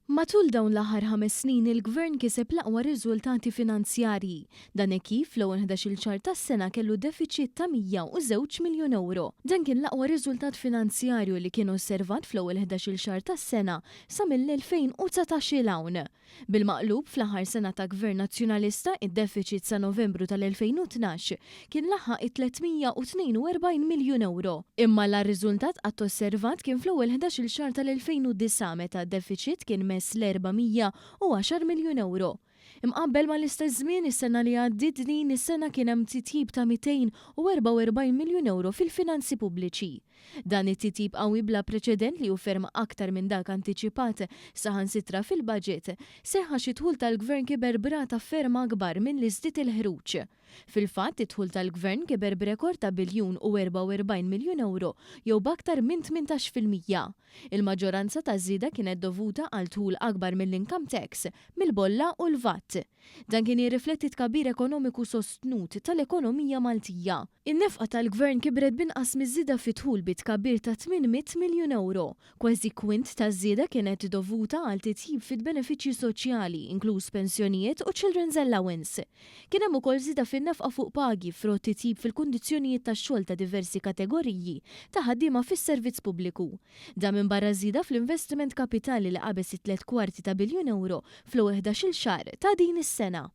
Matul dawn l-aħħar 5 snin il-Gvern kiseb l-aqwa riżultati finanzjarji. Dan e kif fl-ewwel 11-il xahar tas-sena kellu deficit ta' 102 miljun euro. Dan kien l-aqwa riżultat finanzjarju li kien osservat fl-ewwel 11-il xahar tas-sena sa mill-2019 il hawn. Bil-maqlub fl-aħħar sena ta' Gvern Nazzjonalista id-deficit sa Novembru tal-2012 kien laħħaq 342 miljun euro. Imma l-riżultat qatt osservat kien fl-ewwel 11-il xahar tal-2009 meta d-deficit kien l-410 miljun euro. Imqabbel ma l-istess żmien is-sena li għaddiet din is-sena kien hemm titjib ta' 244 miljun euro fil-finanzi pubbliċi. Dan it-titjib qawwi bla preċedent li hu ferm aktar minn dak antiċipat saħansitra fil-baġġett seħħa xi dħul tal-Gvern kiber b'rata ferm akbar minn li żdiet il-ħruġ. Fil-fatt id-dħul tal-Gvern kiber b'rekord ta' biljun u 44 miljun euro jew b'aktar minn 18%. Il-maġġoranza taż-żieda kienet dovuta għal dħul akbar mill-income tax, mill-bolla u l-VAT. Dan kien jirrifletti tkabbir ekonomiku sostnut tal-ekonomija Maltija. In-nefqa tal-Gvern kibret binqas miż-żieda fi dħul bi tkabbir ta' 800 miljun euro. Kważi kwint taż-żieda kienet dovuta għal titjib fil-benefiċċji soċjali, inkluż pensjonijiet u children's allowance. Kien hemm ukoll żieda fin-nefqa fuq pagi frott titjib fil-kundizzjonijiet tax-xogħol ta' diversi kategoriji ta' ħaddiema fis-servizz pubbliku. Dan minbarra żieda fl-investiment kapitali li qabeż 3/4 ta' biljun euro fl-11-il xahar ta' din is-sena.